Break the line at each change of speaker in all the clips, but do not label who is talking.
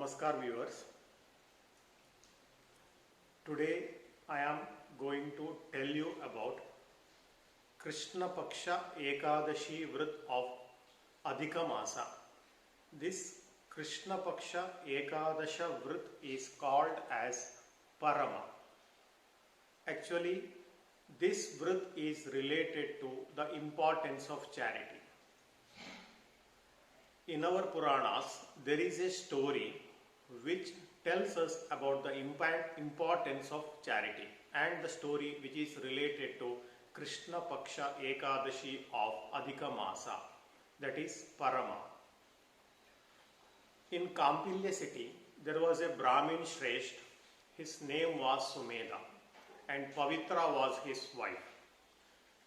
Namaskar viewers. Today I am going to tell you about Krishna Paksha Ekadashi Vrit of Adhika Masa. This Krishna Paksha Ekadasha Vrit is called as Parama. Actually, this Vrit is related to the importance of charity. In our Puranas, there is a story which tells us about the importance of charity, and the story which is related to Krishna Paksha Ekadashi of Adhika Masa, that is Parama. In Kampilya city, there was a Brahmin Shresth. His name was Sumedha and Pavitra was his wife.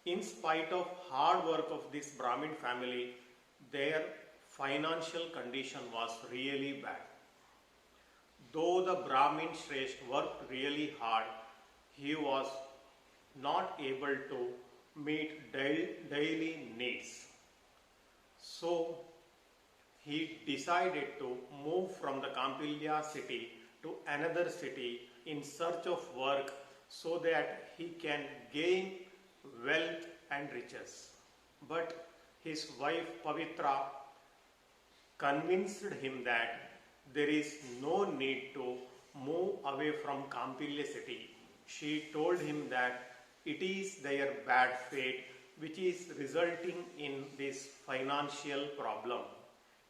In spite of hard work of this Brahmin family, their financial condition was really bad. Though the Brahmin Shresth worked really hard, he was not able to meet daily needs. So he decided to move from the Kampilya city to another city in search of work so that he can gain wealth and riches. But his wife Pavitra convinced him that there is no need to move away from Kampilya city. She told him that it is their bad fate which is resulting in this financial problem.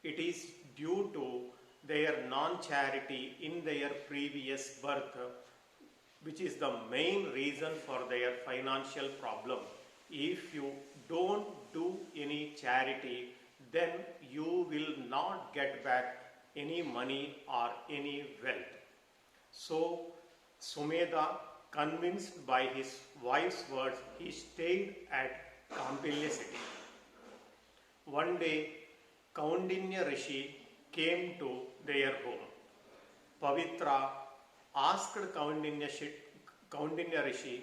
It is due to their non-charity in their previous birth, which is the main reason for their financial problem. If you don't do any charity, then you will not get back any money or any wealth. So Sumedha, convinced by his wife's words, he stayed at Kampilya city. One day, Kaundinya Rishi came to their home. Pavitra asked Kaundinya Rishi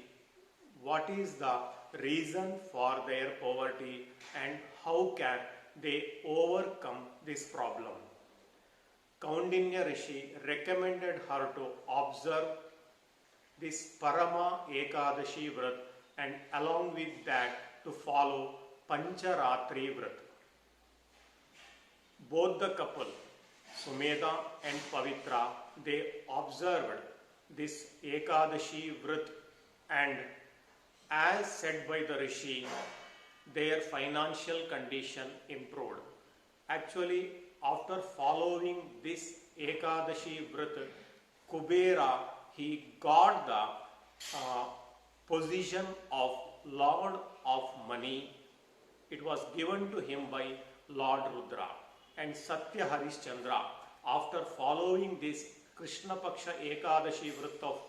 what is the reason for their poverty and how can they overcome this problem. Kaundinya Rishi recommended her to observe this Parama Ekadashi Vrat and along with that to follow Pancharatri Vrat. Both the couple, Sumedha and Pavitra, they observed this Ekadashi Vrat, and as said by the Rishi, their financial condition improved. Actually, after following this Ekadashi Vrat, Kubera, he got the position of Lord of Money. It was given to him by Lord Rudra. And Satya Harishchandra, after following this Krishna Paksha Ekadashi Vrat of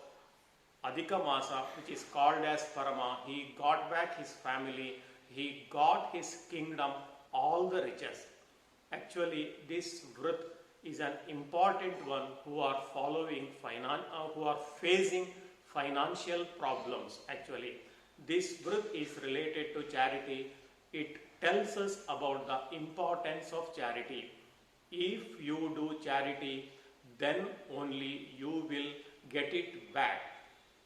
Adhika Masa, which is called as Parama, he got back his family, he got his kingdom, all the riches. Actually, this Vrat is an important one who are who are facing financial problems. Actually, this Vrat is related to charity. It tells us about the importance of charity. If you do charity, then only you will get it back.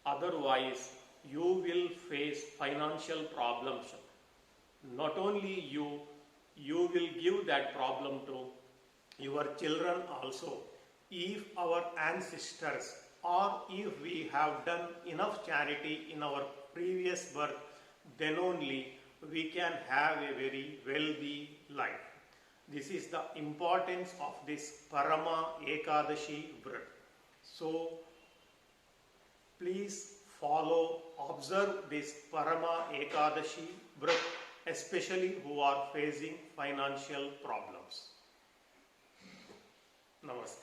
Otherwise, you will face financial problems. Not only you will give that problem to your children also. If our ancestors or if we have done enough charity in our previous birth, then only we can have a very wealthy life. This is the importance of this Parama Ekadashi Vrat. So please observe this Parama Ekadashi Vrat, especially who are facing financial problems. Namaste.